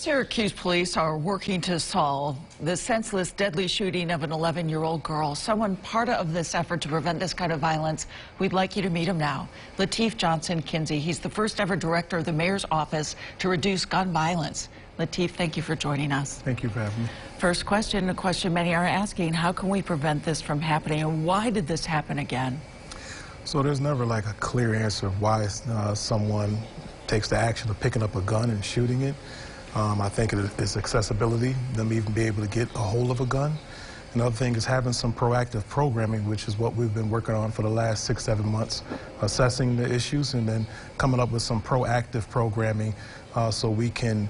Syracuse police are working to solve the senseless, deadly shooting of an 11-year-old girl. Someone part of this effort to prevent this kind of violence. We'd like you to meet him now. Lateef Johnson Kinsey. He's the first ever director of the mayor's office to reduce gun violence. Lateef, thank you for joining us. Thank you for having me. First question, a question many are asking, how can we prevent this from happening, and why did this happen again? So there's never like a clear answer of why someone takes the action of picking up a gun and shooting it. I think it's accessibility, them even be able to get a hold of a gun. Another thing is having some proactive programming, which is what we've been working on for the last 6-7 months, assessing the issues and then coming up with some proactive programming so we can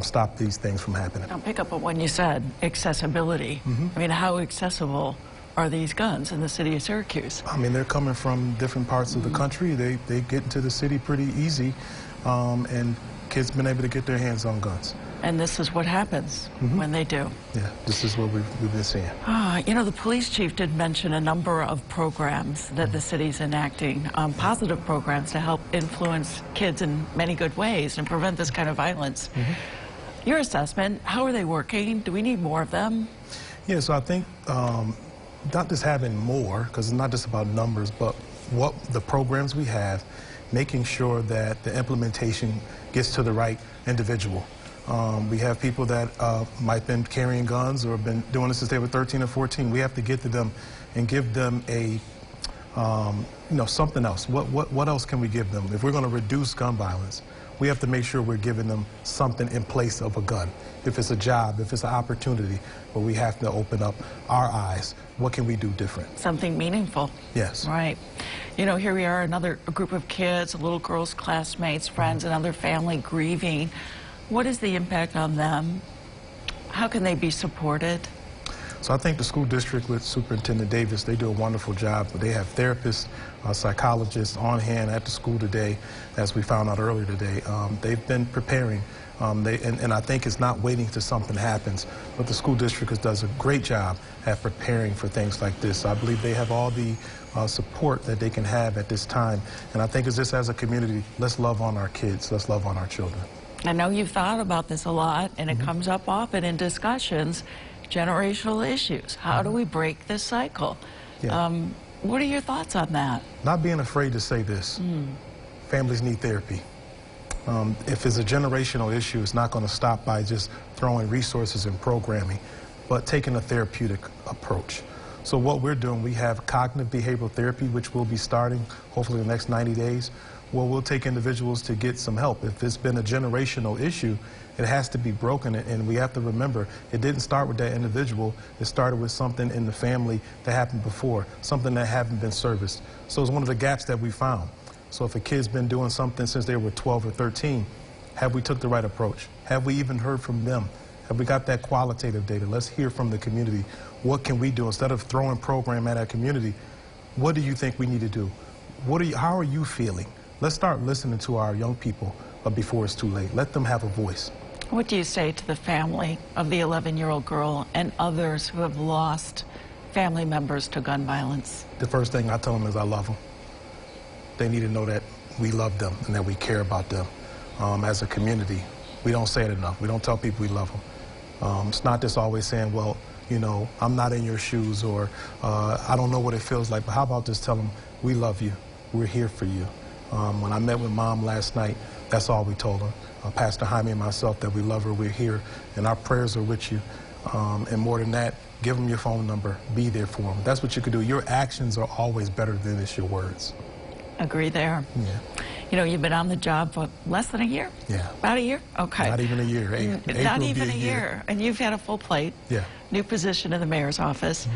stop these things from happening. I'll pick up on what you said, accessibility. I mean, how accessible are these guns in the city of Syracuse? I mean, they're coming from different parts of the country. They get into the city pretty easy, and kids been able to get their hands on guns. And this is what happens when they do. Yeah, this is what we've been seeing. You know, the police chief did mention a number of programs that the city's enacting, positive programs to help influence kids in many good ways and prevent this kind of violence. Your assessment, how are they working? Do we need more of them? Yeah, so I think not just having more, because it's not just about numbers, but what the programs we have, making sure that the implementation gets to the right individual. We have people that might have been carrying guns or have been doing this since they were 13 or 14. We have to get to them and give them a, something else. What else can we give them? If we're going to reduce gun violence, we have to make sure we're giving them something in place of a gun. If it's a job, if it's an opportunity, but we have to open up our eyes. What can we do different? Something meaningful. Yes. Right. You know, here we are, another group of kids, a little girl's classmates, friends, another family grieving. What is the impact on them? How can they be supported? So I think the school district with Superintendent Davis, they do a wonderful job. They have therapists, psychologists on hand at the school today, as we found out earlier today. They've been preparing. And I think it's not waiting till something happens, but the school district does a great job at preparing for things like this. I believe they have all the support that they can have at this time. And I think it's just as a community, let's love on our kids, let's love on our children. I know you've thought about this a lot, and it comes up often in discussions, generational issues. How do we break this cycle? Yeah. What are your thoughts on that? Not being afraid to say this. Families need therapy. If it's a generational issue, it's not going to stop by just throwing resources and programming, but taking a therapeutic approach. So what we're doing, we have cognitive behavioral therapy, which we'll be starting hopefully in the next 90 days. Well, we'll take individuals to get some help. If it's been a generational issue, it has to be broken, and we have to remember it didn't start with that individual. It started with something in the family that happened before, something that hadn't been serviced. So it's one of the gaps that we found. So if a kid's been doing something since they were 12 or 13, have we took the right approach? Have we even heard from them? Have we got that qualitative data? Let's hear from the community. What can we do? Instead of throwing program at our community, what do you think we need to do? How are you feeling? Let's start listening to our young people before it's too late. Let them have a voice. What do you say to the family of the 11-year-old girl and others who have lost family members to gun violence? The first thing I tell them is I love them. They need to know that we love them and that we care about them. As a community, we don't say it enough. We don't tell people we love them. It's not just always saying, well, you know, I'm not in your shoes, or I don't know what it feels like, but how about just tell them we love you, we're here for you. When I met with Mom last night, that's all we told her. Pastor Jaime and myself, that we love her, we're here, and our prayers are with you. And more than that, give them your phone number, be there for them. That's what you can do. Your actions are always better than it's your words. Agree there. Yeah. You know, you've been on the job for less than a year? Yeah. About a year? Okay. Not even a year. Not even a year. And you've had a full plate. Yeah. New position in the mayor's office.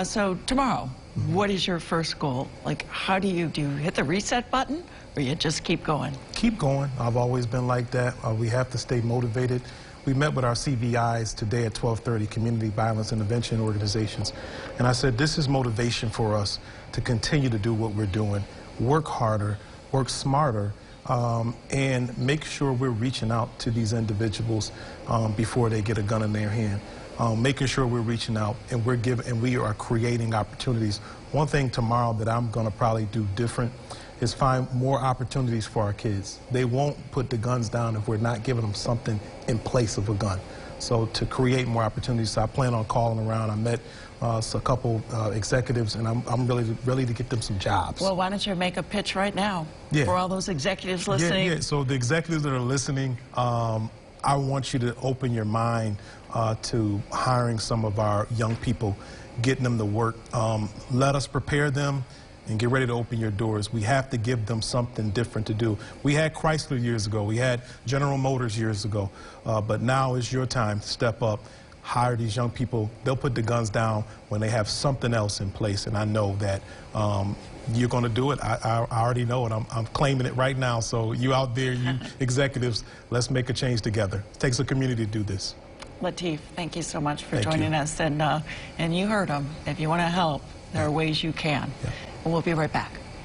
So tomorrow, what is your first goal? Like, how do you hit the reset button, or you just keep going? Keep going. I've always been like that. We have to stay motivated. We met with our CVIs today at 12:30, Community Violence Intervention Organizations. And I said, this is motivation for us to continue to do what we're doing. Work harder, work smarter, and make sure we're reaching out to these individuals before they get a gun in their hand. Making sure we're reaching out and we are creating opportunities. One thing tomorrow that I'm going to probably do different is find more opportunities for our kids. They won't put the guns down if we're not giving them something in place of a gun. So to create more opportunities, so I plan on calling around. I met a couple executives, and I'm really to get them some jobs. Well, why don't you make a pitch right now for all those executives listening? Yeah. So the executives that are listening, I want you to open your mind to hiring some of our young people, getting them to work. Let us prepare them and get ready to open your doors. We have to give them something different to do. We had Chrysler years ago. We had General Motors years ago. But now is your time to step up, hire these young people. They'll put the guns down when they have something else in place. And I know that you're going to do it. I already know it. I'm claiming it right now. So you out there, you executives, let's make a change together. It takes a community to do this. Lateef, thank you so much for joining us. And you heard him. If you want to help, there are ways you can. Yeah. We'll be right back.